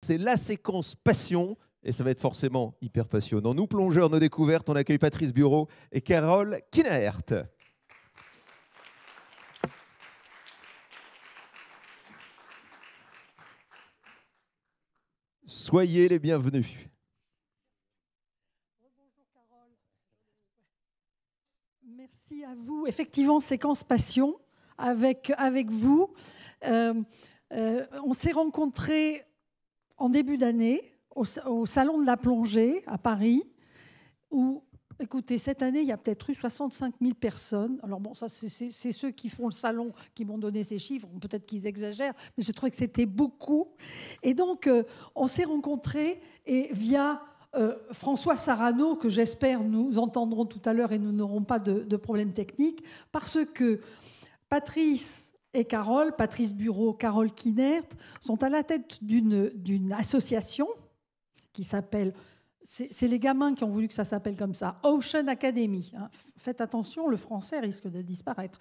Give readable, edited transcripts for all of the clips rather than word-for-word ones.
C'est la séquence passion et ça va être forcément hyper passionnant. Nous, plongeurs, nos découvertes, on accueille Patrice Bureau et Carole Kinnaert. Soyez les bienvenus. Bonjour Carole. Merci à vous. Effectivement, séquence passion avec vous. On s'est rencontrés en début d'année au Salon de la plongée à Paris, où, écoutez, cette année, il y a peut-être eu 65 000 personnes. Alors bon, ça, c'est ceux qui font le salon qui m'ont donné ces chiffres. Peut-être qu'ils exagèrent, mais j'ai trouvé que c'était beaucoup. Et donc, on s'est rencontrés et via François Sarano, que j'espère nous entendrons tout à l'heure et nous n'aurons pas de problème technique, parce que Patrice et Carole, Patrice Bureau, Carole Kinnaert, sont à la tête d'une association qui s'appelle, c'est les gamins qui ont voulu que ça s'appelle comme ça, Ocean Academy. Hein. Faites attention, le français risque de disparaître.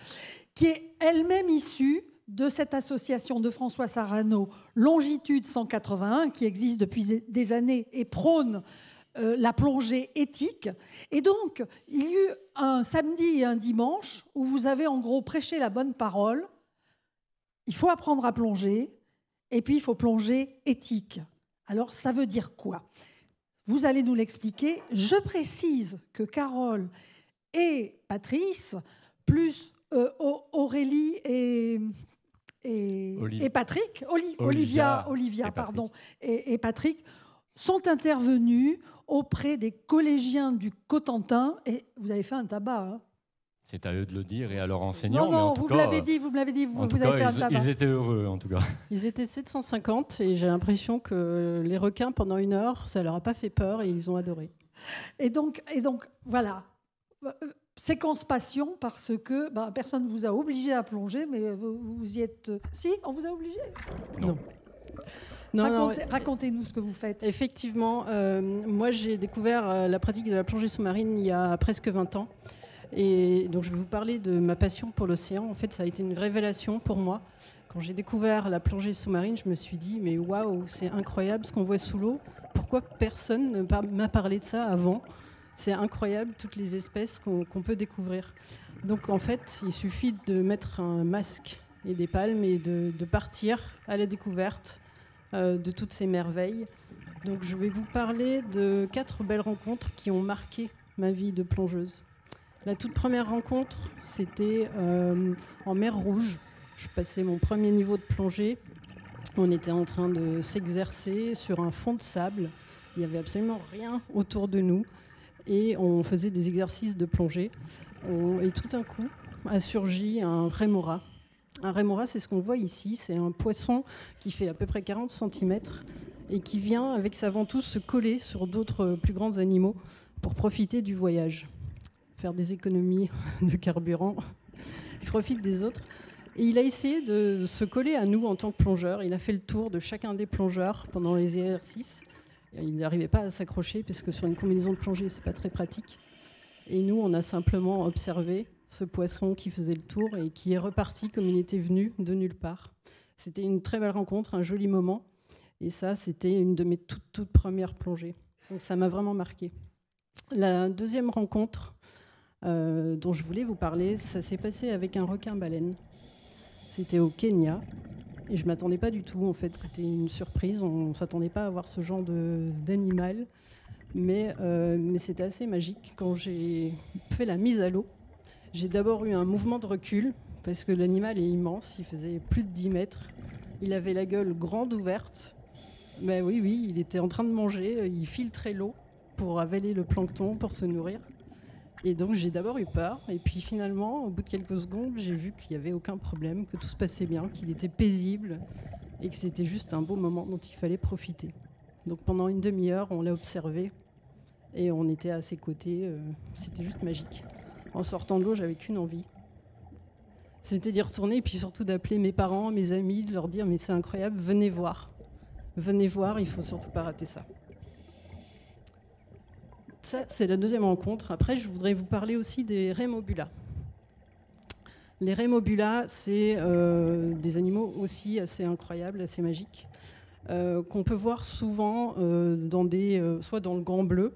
Qui est elle-même issue de cette association de François Sarano, Longitude 181, qui existe depuis des années et prône la plongée éthique. Et donc, il y a eu un samedi et un dimanche où vous avez en gros prêché la bonne parole. Il faut apprendre à plonger, et puis il faut plonger éthique. Alors, ça veut dire quoi? Vous allez nous l'expliquer. Je précise que Carole et Patrice, plus Aurélie et Patrick, Olivia, pardon, et Patrick, sont intervenus auprès des collégiens du Cotentin. Et vous avez fait un tabac, hein? C'est à eux de le dire et à leurs enseignants. Non, vous me l'avez dit, vous avez fait un tabac. Ils étaient heureux, en tout cas. Ils étaient 750 et j'ai l'impression que les requins, pendant 1 heure, ça leur a pas fait peur et ils ont adoré. Et donc voilà. Séquence passion, parce que personne ne vous a obligé à plonger, mais vous y êtes... Si, on vous a obligé? Non. Racontez-nous ce que vous faites. Effectivement, moi j'ai découvert la pratique de la plongée sous-marine il y a presque 20 ans. Et donc je vais vous parler de ma passion pour l'océan. En fait, ça a été une révélation pour moi. Quand j'ai découvert la plongée sous-marine, je me suis dit, mais waouh, c'est incroyable ce qu'on voit sous l'eau. Pourquoi personne ne m'a parlé de ça avant? C'est incroyable, toutes les espèces qu'on peut découvrir. Donc en fait, il suffit de mettre un masque et des palmes et de partir à la découverte de toutes ces merveilles. Donc je vais vous parler de 4 belles rencontres qui ont marqué ma vie de plongeuse. La toute première rencontre, c'était en mer Rouge. Je passais mon premier niveau de plongée. On était en train de s'exercer sur un fond de sable. Il n'y avait absolument rien autour de nous. Et on faisait des exercices de plongée. Et tout d'un coup a surgi un rémora. Un rémora, c'est ce qu'on voit ici. C'est un poisson qui fait à peu près 40 cm et qui vient, avec sa ventouse, se coller sur d'autres plus grands animaux pour profiter du voyage. Faire des économies de carburant. Il profite des autres. Et il a essayé de se coller à nous en tant que plongeur. Il a fait le tour de chacun des plongeurs pendant les exercices. Il n'arrivait pas à s'accrocher parce que sur une combinaison de plongée, c'est pas très pratique. Et nous, on a simplement observé ce poisson qui faisait le tour et qui est reparti comme il était venu de nulle part. C'était une très belle rencontre, un joli moment. Et ça, c'était une de mes toutes premières plongées. Donc ça m'a vraiment marqué. La deuxième rencontre dont je voulais vous parler, ça s'est passé avec un requin-baleine. C'était au Kenya et je ne m'attendais pas du tout. En fait, c'était une surprise. On ne s'attendait pas à voir ce genre d'animal. Mais c'était assez magique. Quand j'ai fait la mise à l'eau, j'ai d'abord eu un mouvement de recul parce que l'animal est immense. Il faisait plus de 10 mètres. Il avait la gueule grande ouverte. Mais oui, il était en train de manger. Il filtrait l'eau pour avaler le plancton, pour se nourrir. Et donc j'ai d'abord eu peur, et puis finalement, au bout de quelques secondes, j'ai vu qu'il n'y avait aucun problème, que tout se passait bien, qu'il était paisible, et que c'était juste un beau moment dont il fallait profiter. Donc pendant une demi-heure, on l'a observé, et on était à ses côtés, c'était juste magique. En sortant de l'eau, j'avais qu'une envie. C'était d'y retourner, et puis surtout d'appeler mes parents, mes amis, de leur dire « mais c'est incroyable, venez voir, il ne faut surtout pas rater ça ». Ça, c'est la deuxième rencontre. Après, je voudrais vous parler aussi des rémobulas. Les rémobulas, c'est des animaux aussi assez incroyables, assez magiques. qu'on peut voir souvent soit dans le Grand Bleu,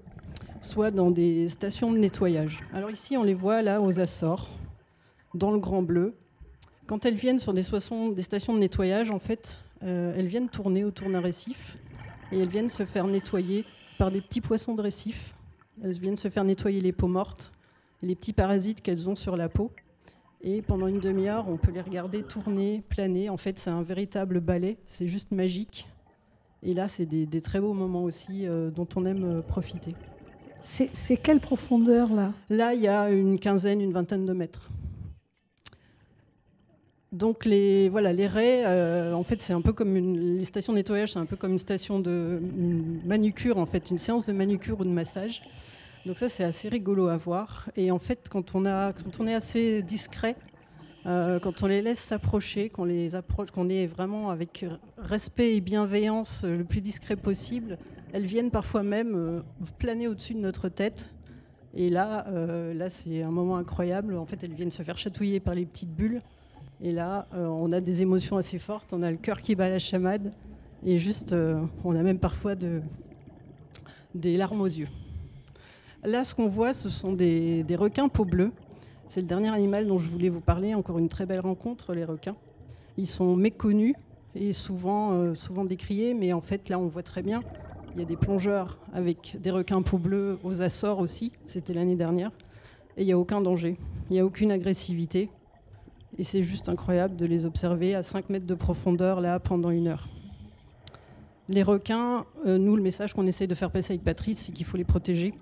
soit dans des stations de nettoyage. Alors ici, on les voit là aux Açores, dans le Grand Bleu. Quand elles viennent sur des stations de nettoyage, en fait, elles viennent tourner autour d'un récif et elles viennent se faire nettoyer par des petits poissons de récif. Elles viennent se faire nettoyer les peaux mortes, les petits parasites qu'elles ont sur la peau. Et pendant une demi-heure, on peut les regarder tourner, planer. En fait, c'est un véritable ballet, c'est juste magique. Et là, c'est des très beaux moments aussi dont on aime profiter. C'est quelle profondeur, là? Là, il y a une vingtaine de mètres. Donc les raies, en fait, c'est un peu comme les stations de nettoyage, c'est un peu comme une manucure, en fait, une séance de manucure ou de massage. Donc ça, c'est assez rigolo à voir. Et en fait, quand on est assez discret, quand on les laisse s'approcher, qu'on est vraiment avec respect et bienveillance le plus discret possible, elles viennent parfois même planer au-dessus de notre tête. Et là, c'est un moment incroyable. En fait, elles viennent se faire chatouiller par les petites bulles. Et là, on a des émotions assez fortes. On a le cœur qui bat la chamade. Et juste, on a même parfois des larmes aux yeux. Là, ce qu'on voit, ce sont des requins peau bleue. C'est le dernier animal dont je voulais vous parler. Encore une très belle rencontre, les requins. Ils sont méconnus et souvent décriés. Mais en fait, là, on voit très bien. Il y a des plongeurs avec des requins peau bleue aux Açores aussi. C'était l'année dernière. Et il n'y a aucun danger. Il n'y a aucune agressivité. Et c'est juste incroyable de les observer à 5 mètres de profondeur, là, pendant 1 heure. Les requins, nous, le message qu'on essaye de faire passer avec Patrice, c'est qu'il faut les protéger.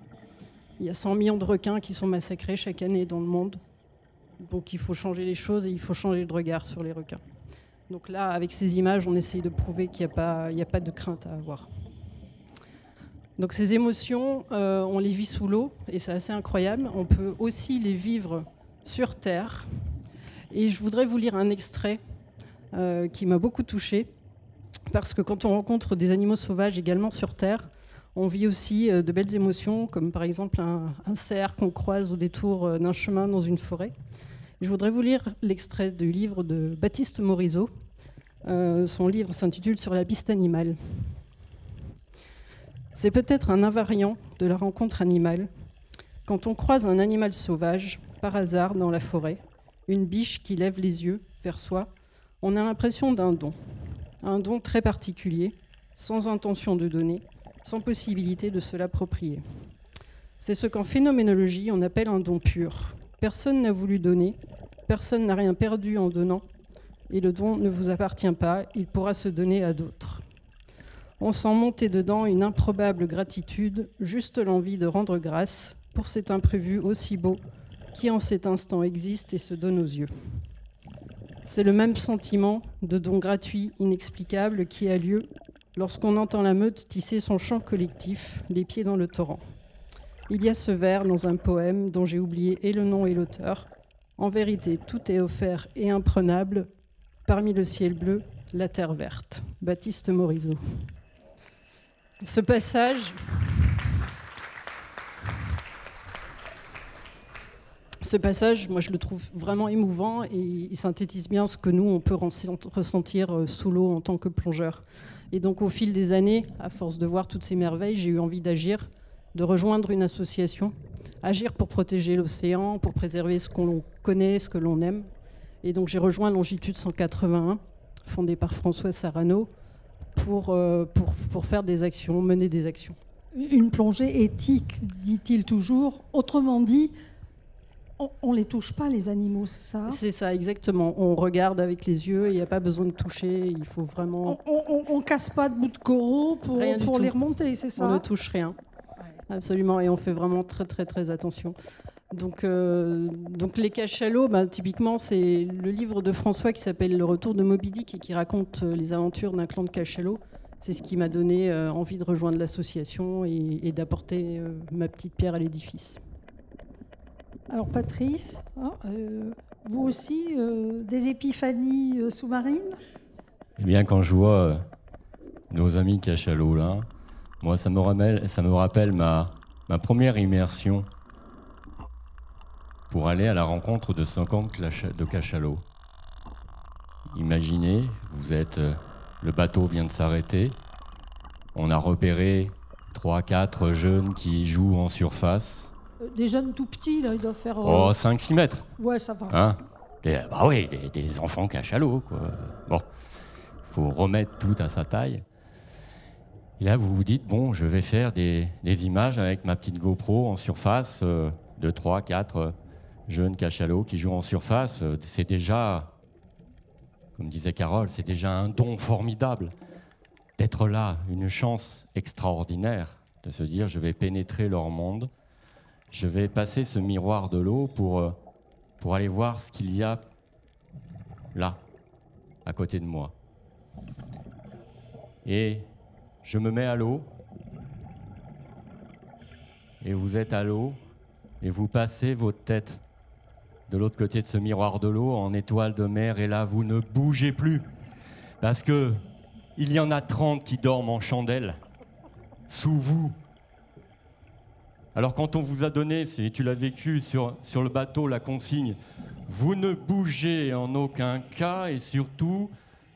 Il y a 100 millions de requins qui sont massacrés chaque année dans le monde. Donc il faut changer les choses et il faut changer de regard sur les requins. Donc là, avec ces images, on essaye de prouver qu'il n'y a pas de crainte à avoir. Donc ces émotions, on les vit sous l'eau et c'est assez incroyable. On peut aussi les vivre sur Terre. Et je voudrais vous lire un extrait qui m'a beaucoup touchée, parce que quand on rencontre des animaux sauvages également sur Terre, on vit aussi de belles émotions, comme par exemple un cerf qu'on croise au détour d'un chemin dans une forêt. Je voudrais vous lire l'extrait du livre de Baptiste Morisot. Son livre s'intitule « Sur la piste animale ». C'est peut-être un invariant de la rencontre animale. Quand on croise un animal sauvage, par hasard dans la forêt, une biche qui lève les yeux vers soi, on a l'impression d'un don. Un don très particulier, sans intention de donner, sans possibilité de se l'approprier. C'est ce qu'en phénoménologie on appelle un don pur. Personne n'a voulu donner, personne n'a rien perdu en donnant, et le don ne vous appartient pas, il pourra se donner à d'autres. On sent monter dedans une improbable gratitude, juste l'envie de rendre grâce pour cet imprévu aussi beau qui en cet instant existe et se donne aux yeux. C'est le même sentiment de don gratuit, inexplicable, qui a lieu lorsqu'on entend la meute tisser son chant collectif, les pieds dans le torrent. Il y a ce vers dans un poème dont j'ai oublié et le nom et l'auteur. En vérité, tout est offert et imprenable, parmi le ciel bleu, la terre verte. Baptiste Morisot. Ce passage Ce passage, moi, je le trouve vraiment émouvant et il synthétise bien ce que nous, on peut ressentir sous l'eau en tant que plongeur. Et donc, au fil des années, à force de voir toutes ces merveilles, j'ai eu envie d'agir, de rejoindre une association, agir pour protéger l'océan, pour préserver ce qu'on connaît, ce que l'on aime. Et donc, j'ai rejoint Longitude 181, fondée par François Sarano, pour faire des actions, mener des actions. Une plongée éthique, dit-il toujours. Autrement dit, on ne les touche pas, les animaux, c'est ça? C'est ça, exactement. On regarde avec les yeux, il n'y a pas besoin de toucher, il faut vraiment... On ne casse pas de bouts de coraux pour les remonter, c'est ça? On ne touche rien, absolument, et on fait vraiment très, très, très attention. Donc les cachalots, typiquement, c'est le livre de François qui s'appelle « Le retour de Moby Dick » et qui raconte les aventures d'un clan de cachalots. C'est ce qui m'a donné envie de rejoindre l'association et d'apporter ma petite pierre à l'édifice. Alors Patrice, vous aussi, des épiphanies sous-marines? Eh bien, quand je vois nos amis cachalots là, moi ça me rappelle ma première immersion pour aller à la rencontre de 50 de cachalots. Imaginez, vous êtes Le bateau vient de s'arrêter. On a repéré 3-4 jeunes qui jouent en surface. Des jeunes tout petits, là, ils doivent faire... Oh, 5-6 mètres. Ouais, ça va. Hein? Bah oui, des enfants cachalots, quoi. Bon, il faut remettre tout à sa taille. Et là, vous vous dites, bon, je vais faire des images avec ma petite GoPro en surface de 3-4 jeunes cachalots qui jouent en surface. C'est déjà, comme disait Carole, c'est déjà un don formidable d'être là, une chance extraordinaire de se dire, je vais pénétrer leur monde, je vais passer ce miroir de l'eau pour aller voir ce qu'il y a là, à côté de moi. Et je me mets à l'eau, et vous êtes à l'eau, et vous passez votre tête de l'autre côté de ce miroir de l'eau en étoile de mer, et là, vous ne bougez plus, parce que il y en a 30 qui dorment en chandelle, sous vous. Alors quand on vous a donné, si tu l'as vécu sur le bateau, la consigne, vous ne bougez en aucun cas, et surtout,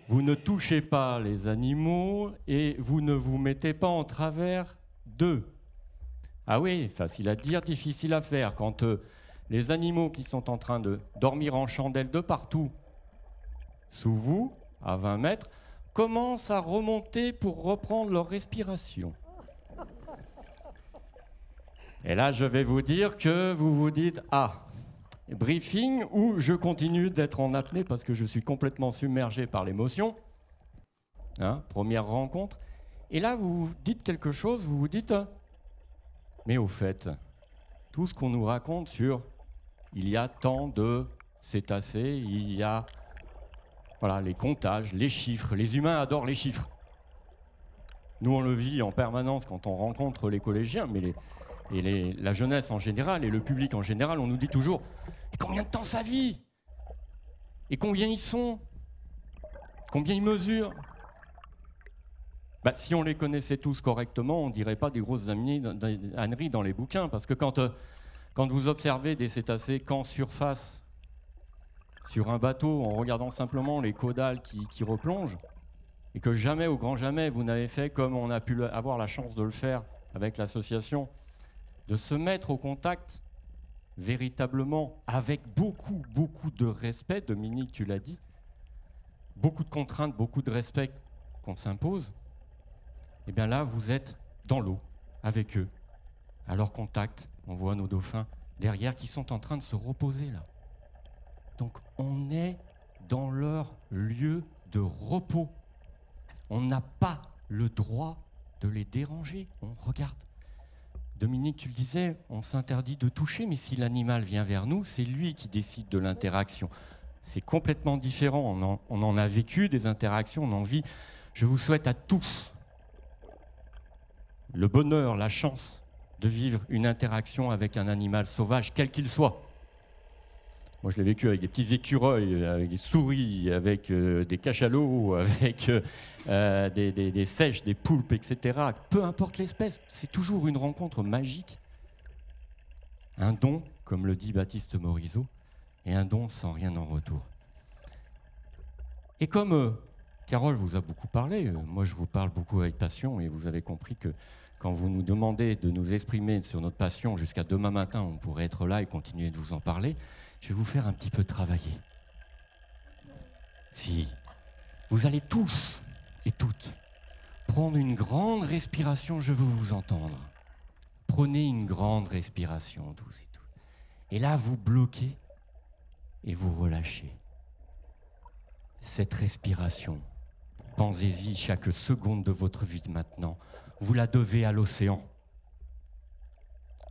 vous ne touchez pas les animaux et vous ne vous mettez pas en travers d'eux. Ah oui, facile à dire, difficile à faire. Quand les animaux qui sont en train de dormir en chandelle de partout, sous vous, à 20 mètres, commencent à remonter pour reprendre leur respiration. Et là, je vais vous dire que vous vous dites « Ah !» Briefing où je continue d'être en apnée parce que je suis complètement submergé par l'émotion. Hein, première rencontre. Et là, vous dites quelque chose, vous vous dites mais au fait, tout ce qu'on nous raconte sur il y a tant de cétacés, il y a voilà, les comptages, les chiffres. Les humains adorent les chiffres. Nous, on le vit en permanence quand on rencontre les collégiens, mais la jeunesse en général et le public en général, on nous dit toujours « Combien de temps ça vit ? Et combien ils sont ? Combien ils mesurent ?» Si on les connaissait tous correctement, on ne dirait pas des grosses âneries dans les bouquins, parce que quand vous observez des cétacés qu'en surface, sur un bateau, en regardant simplement les caudales qui replongent, et que jamais, au grand jamais, vous n'avez fait comme on a pu avoir la chance de le faire avec l'association, de se mettre au contact véritablement avec beaucoup, beaucoup de respect, Dominique, tu l'as dit, beaucoup de contraintes, beaucoup de respect qu'on s'impose, et bien là, vous êtes dans l'eau, avec eux, à leur contact. On voit nos dauphins derrière qui sont en train de se reposer là. Donc on est dans leur lieu de repos. On n'a pas le droit de les déranger. On regarde. Dominique, tu le disais, on s'interdit de toucher, mais si l'animal vient vers nous, c'est lui qui décide de l'interaction. C'est complètement différent. On en a vécu des interactions, on en vit. Je vous souhaite à tous le bonheur, la chance de vivre une interaction avec un animal sauvage, quel qu'il soit. Moi, je l'ai vécu avec des petits écureuils, avec des souris, avec des cachalots, avec des seiches, des poulpes, etc. Peu importe l'espèce, c'est toujours une rencontre magique. Un don, comme le dit Baptiste Morisot, et un don sans rien en retour. Et comme Carole vous a beaucoup parlé, moi je vous parle beaucoup avec passion, et vous avez compris que quand vous nous demandez de nous exprimer sur notre passion jusqu'à demain matin, on pourrait être là et continuer de vous en parler. Je vais vous faire un petit peu travailler. Si vous allez tous et toutes prendre une grande respiration, je veux vous entendre. Prenez une grande respiration, tous et toutes. Et là, vous bloquez et vous relâchez. Cette respiration, pensez-y chaque seconde de votre vie maintenant. Vous la devez à l'océan.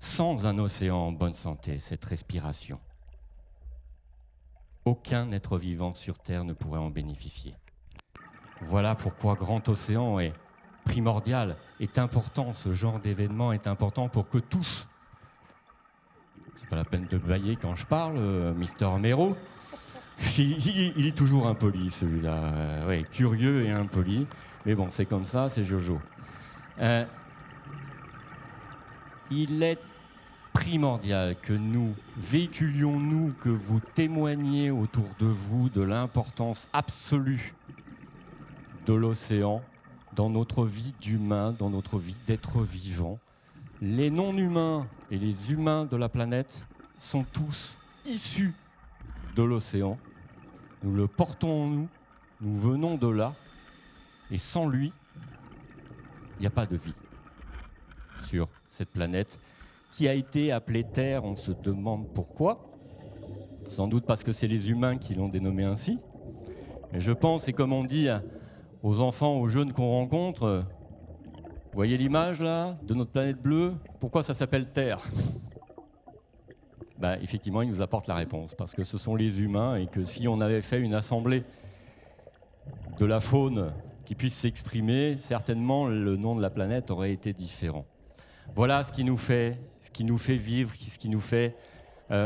Sans un océan en bonne santé, cette respiration, aucun être vivant sur Terre ne pourrait en bénéficier. Voilà pourquoi Grand Océan est primordial, est important, ce genre d'événement est important pour que tous, c'est pas la peine de bailler quand je parle, Mister Mero, il est toujours impoli celui-là, ouais, curieux et impoli, mais bon, c'est comme ça, c'est Jojo. Il est primordial que nous véhiculions, nous, que vous témoigniez autour de vous de l'importance absolue de l'océan dans notre vie d'humain, dans notre vie d'être vivant. Les non-humains et les humains de la planète sont tous issus de l'océan. Nous le portons en nous, nous venons de là, et sans lui, il n'y a pas de vie sur cette planète qui a été appelée Terre. On se demande pourquoi. Sans doute parce que c'est les humains qui l'ont dénommée ainsi. Mais je pense, et comme on dit aux enfants, aux jeunes qu'on rencontre, vous voyez l'image là de notre planète bleue? Pourquoi ça s'appelle Terre? Ben, effectivement, ils nous apportent la réponse, parce que ce sont les humains, et que si on avait fait une assemblée de la faune qui puisse s'exprimer, certainement le nom de la planète aurait été différent. Voilà ce qui nous fait vivre, ce qui nous fait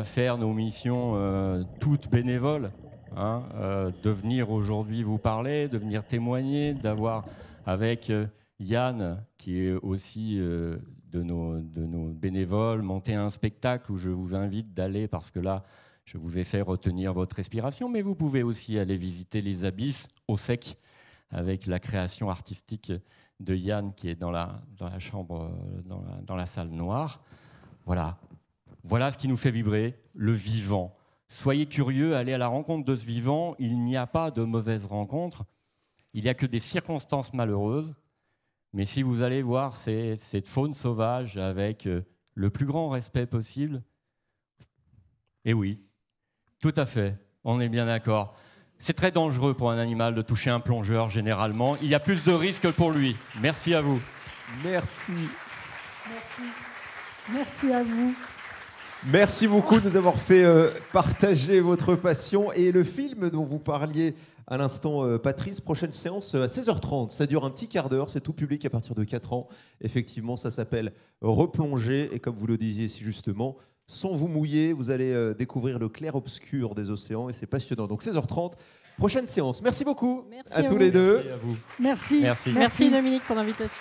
faire nos missions toutes bénévoles, hein, de venir aujourd'hui vous parler, de venir témoigner, d'avoir avec Yann, qui est aussi de nos bénévoles, monter un spectacle où je vous invite d'aller, parce que là, je vous ai fait retenir votre respiration, mais vous pouvez aussi aller visiter les abysses au sec avec la création artistique de Yann qui est dans la chambre, dans la salle noire. Voilà ce qui nous fait vibrer, le vivant. Soyez curieux, allez à la rencontre de ce vivant. Il n'y a pas de mauvaise rencontre. Il n'y a que des circonstances malheureuses. Mais si vous allez voir cette faune sauvage avec le plus grand respect possible, et oui, tout à fait, on est bien d'accord. C'est très dangereux pour un animal de toucher un plongeur, généralement. Il y a plus de risques pour lui. Merci à vous. Merci. Merci à vous. Merci beaucoup de nous avoir fait partager votre passion. Et le film dont vous parliez à l'instant, Patrice, prochaine séance à 16h30. Ça dure un petit quart d'heure, c'est tout public à partir de 4 ans. Effectivement, ça s'appelle Replonger. Et comme vous le disiez si justement, sans vous mouiller, vous allez découvrir le clair-obscur des océans. Et c'est passionnant. Donc 16h30, prochaine séance. Merci beaucoup. Merci à tous les deux. Merci à vous. Merci. Merci Dominique pour l'invitation.